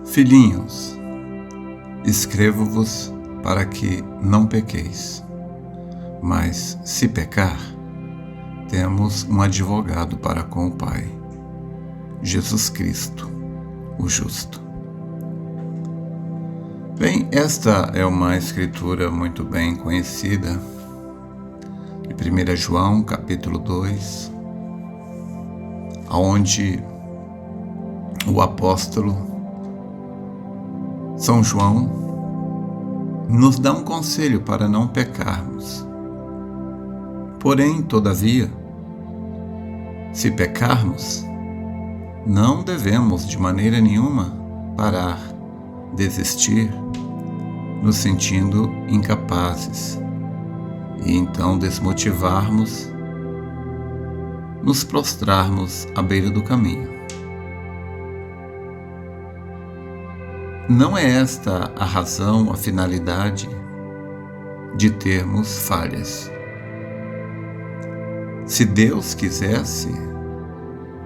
Filhinhos, escrevo-vos para que não pequeis. Mas, se pecar, temos um advogado para com o Pai, Jesus Cristo, o justo. Bem, esta é uma escritura muito bem conhecida, de 1 João, capítulo 2, onde o apóstolo São João nos dá um conselho para não pecarmos. Porém, todavia, se pecarmos, não devemos de maneira nenhuma parar, desistir, nos sentindo incapazes e então desmotivarmos, nos prostrarmos à beira do caminho. Não é esta a razão, a finalidade de termos falhas. Se Deus quisesse,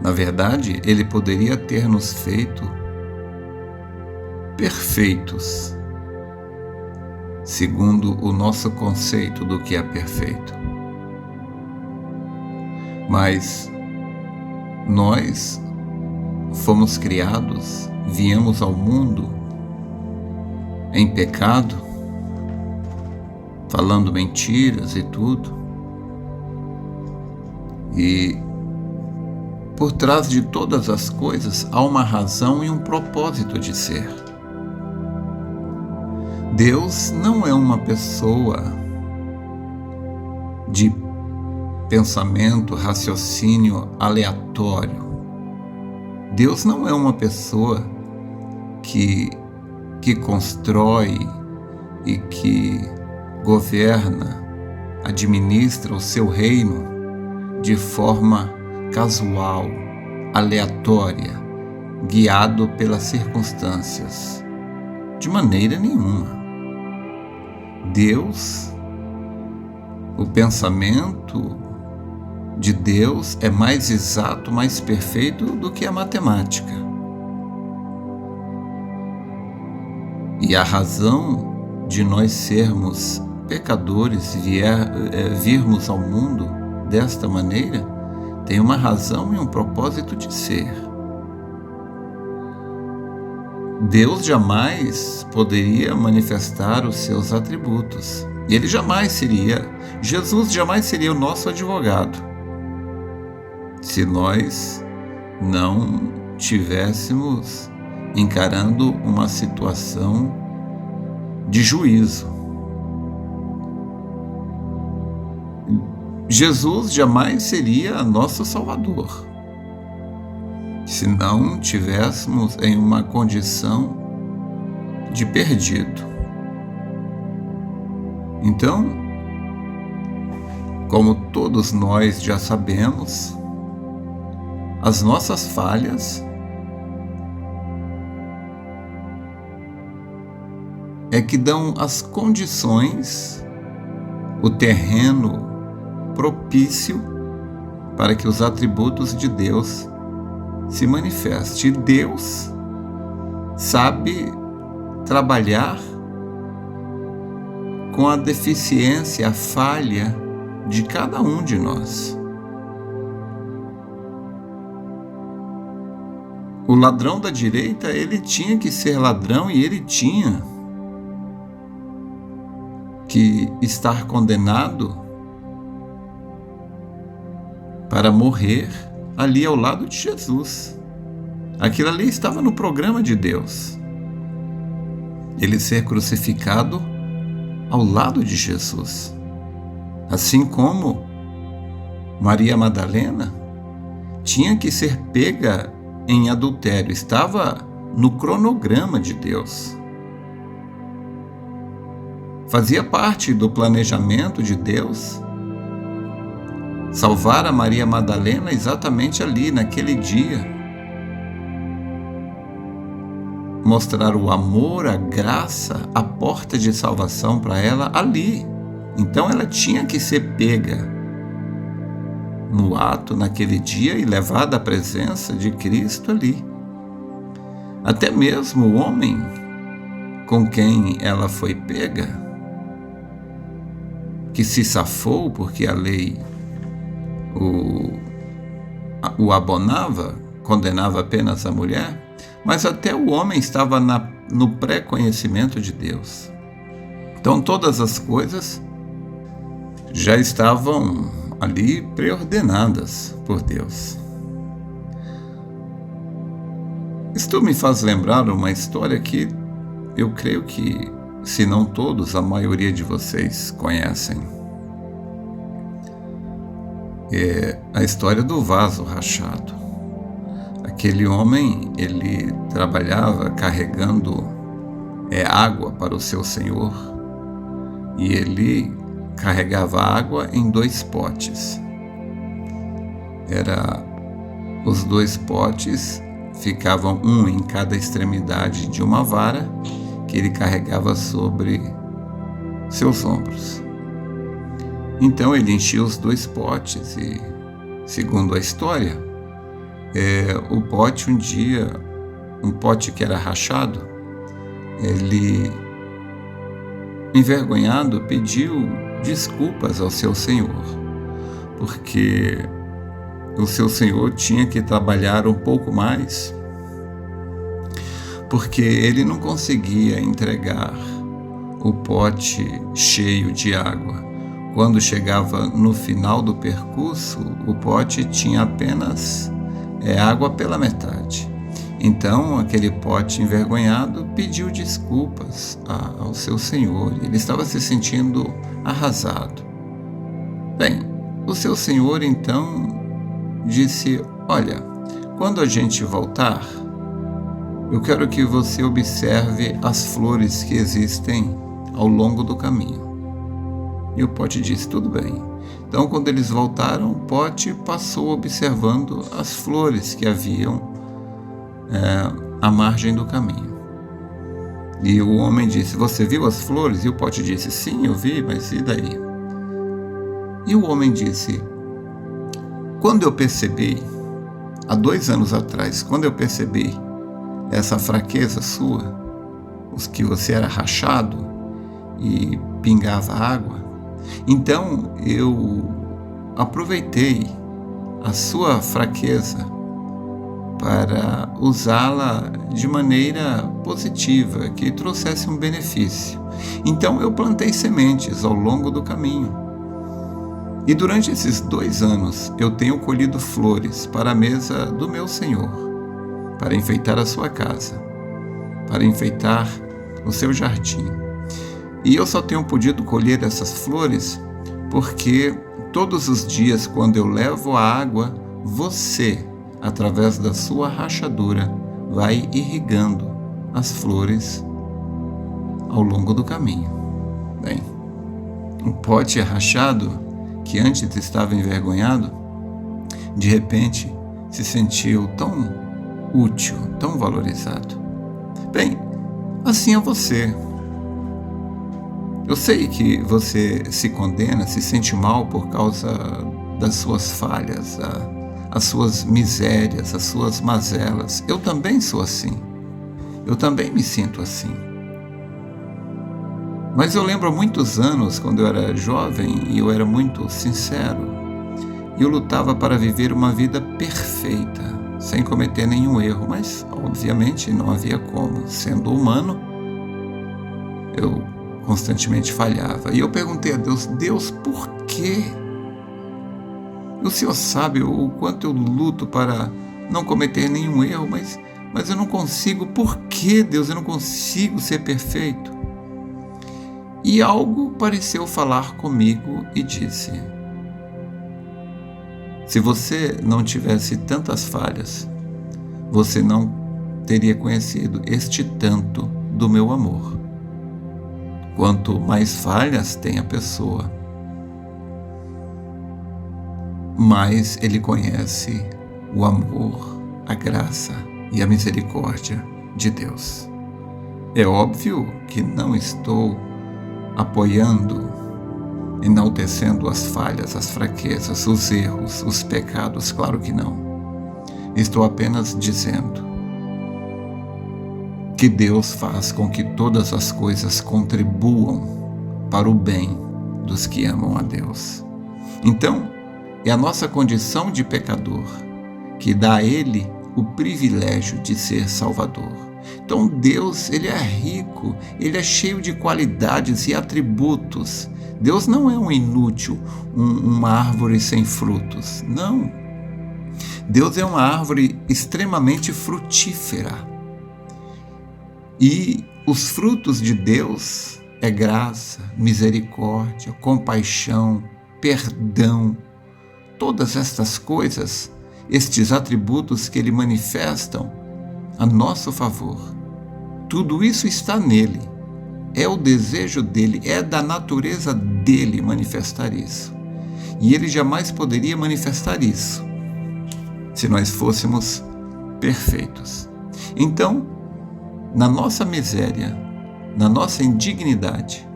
na verdade, Ele poderia ter nos feito perfeitos, segundo o nosso conceito do que é perfeito. Mas nós fomos criados, viemos ao mundo em pecado, falando mentiras e tudo. E por trás de todas as coisas há uma razão e um propósito de ser. Deus não é uma pessoa de pensamento, raciocínio aleatório. Deus não é uma pessoa que constrói e que governa, administra o seu reino de forma casual, aleatória, guiado pelas circunstâncias. De maneira nenhuma. Deus, o pensamento de Deus é mais exato, mais perfeito do que a matemática. E a razão de nós sermos pecadores e virmos ao mundo desta maneira tem uma razão e um propósito de ser. Deus jamais poderia manifestar os seus atributos. Ele jamais seria, Jesus jamais seria o nosso advogado, se nós não tivéssemos encarando uma situação de juízo. Jesus jamais seria nosso Salvador, se não tivéssemos em uma condição de perdido. Então, como todos nós já sabemos, as nossas falhas é que dão as condições, o terreno propício para que os atributos de Deus se manifestem. Deus sabe trabalhar com a deficiência, a falha de cada um de nós. O ladrão da direita, ele tinha que ser ladrão e ele tinha que estar condenado para morrer ali ao lado de Jesus. Aquilo ali estava no programa de Deus. Ele ser crucificado ao lado de Jesus. Assim como Maria Madalena tinha que ser pega em adultério. Estava no cronograma de Deus. Fazia parte do planejamento de Deus salvar a Maria Madalena exatamente ali, naquele dia. Mostrar o amor, a graça, a porta de salvação para ela ali. Então ela tinha que ser pega no ato, naquele dia, e levada à presença de Cristo ali. Até mesmo o homem com quem ela foi pega, que se safou porque a lei o abonava, condenava apenas a mulher, mas até o homem estava no pré-conhecimento de Deus. Então todas as coisas já estavam ali preordenadas por Deus. Isto me faz lembrar uma história que eu creio que, se não todos, a maioria de vocês conhecem. É a história do vaso rachado. Aquele homem, ele trabalhava carregando água para o seu senhor, e ele carregava água em 2 potes. Os 2 potes ficavam um em cada extremidade de uma vara que ele carregava sobre seus ombros. Então ele enchia os 2 potes e, segundo a história, o pote um pote que era rachado, ele, envergonhado, pediu desculpas ao seu senhor, porque o seu senhor tinha que trabalhar um pouco mais, porque ele não conseguia entregar o pote cheio de água. Quando chegava no final do percurso, o pote tinha apenas água pela metade. Então, aquele pote envergonhado pediu desculpas ao seu senhor. Ele estava se sentindo arrasado. Bem, o seu senhor então disse: olha, quando a gente voltar, eu quero que você observe as flores que existem ao longo do caminho. E o pote disse: tudo bem. Então, quando eles voltaram, o pote passou observando as flores que haviam à margem do caminho. E o homem disse: você viu as flores? E o pote disse: sim, eu vi, mas e daí? E o homem disse: quando eu percebi, há 2 anos atrás, quando eu percebi essa fraqueza sua, os que você era rachado e pingava água, então eu aproveitei a sua fraqueza para usá-la de maneira positiva, que trouxesse um benefício. Então eu plantei sementes ao longo do caminho. E durante esses 2 anos eu tenho colhido flores para a mesa do meu Senhor, para enfeitar a sua casa, para enfeitar o seu jardim. E eu só tenho podido colher essas flores porque todos os dias, quando eu levo a água, você, através da sua rachadura, vai irrigando as flores ao longo do caminho. Bem, um pote rachado, que antes estava envergonhado, de repente se sentiu tão útil, tão valorizado. Bem, assim é você. Eu sei que você se condena, se sente mal por causa das suas falhas, as suas misérias, as suas mazelas. Eu também sou assim. Eu também me sinto assim. Mas eu lembro há muitos anos, quando eu era jovem e eu era muito sincero, eu lutava para viver uma vida perfeita, sem cometer nenhum erro, mas obviamente não havia como. Sendo humano, eu constantemente falhava. E eu perguntei a Deus: Deus, por quê? O Senhor sabe o quanto eu luto para não cometer nenhum erro, mas eu não consigo. Por que, Deus? Eu não consigo ser perfeito. E algo pareceu falar comigo e disse: se você não tivesse tantas falhas, você não teria conhecido este tanto do meu amor. Quanto mais falhas tem a pessoa, mais ele conhece o amor, a graça e a misericórdia de Deus. É óbvio que não estou apoiando, enaltecendo as falhas, as fraquezas, os erros, os pecados, claro que não. Estou apenas dizendo que Deus faz com que todas as coisas contribuam para o bem dos que amam a Deus. Então, é a nossa condição de pecador que dá a Ele o privilégio de ser Salvador. Então Deus, Ele é rico, Ele é cheio de qualidades e atributos. Deus não é um inútil, uma árvore sem frutos. Não. Deus é uma árvore extremamente frutífera. E os frutos de Deus é graça, misericórdia, compaixão, perdão. Todas estas coisas, estes atributos que Ele manifestam a nosso favor, tudo isso está nele. É o desejo dele, é da natureza dele manifestar isso. E ele jamais poderia manifestar isso se nós fôssemos perfeitos. Então, na nossa miséria, na nossa indignidade,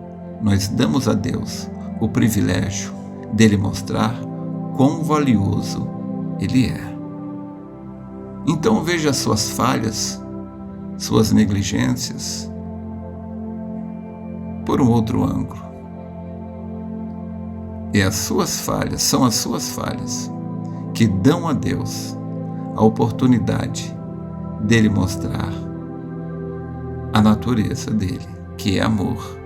nós damos a Deus o privilégio dele mostrar quão valioso ele é. Então veja suas falhas, suas negligências, por um outro ângulo. E as suas falhas, são as suas falhas que dão a Deus a oportunidade dele mostrar a natureza dele, que é amor.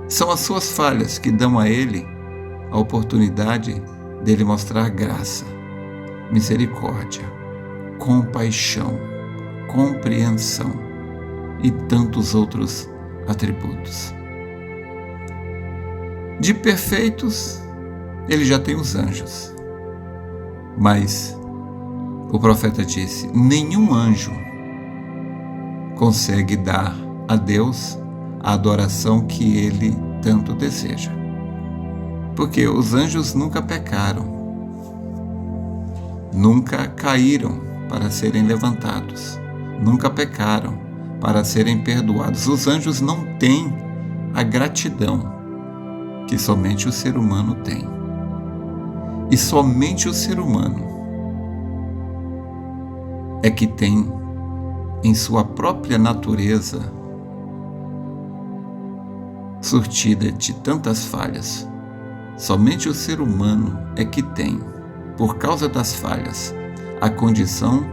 São as suas falhas que dão a ele a oportunidade dele mostrar graça, misericórdia, compaixão, compreensão e tantos outros atributos. De perfeitos, ele já tem os anjos. Mas o profeta disse: nenhum anjo consegue dar a Deus a adoração que ele tanto deseja. Porque os anjos nunca pecaram, nunca caíram para serem levantados, nunca pecaram para serem perdoados. Os anjos não têm a gratidão que somente o ser humano tem. E somente o ser humano é que tem em sua própria natureza, surtida de tantas falhas, somente o ser humano é que tem, por causa das falhas, a condição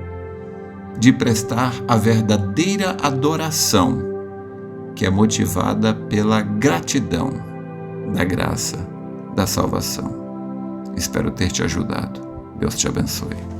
de prestar a verdadeira adoração, que é motivada pela gratidão da graça, da salvação. Espero ter te ajudado. Deus te abençoe.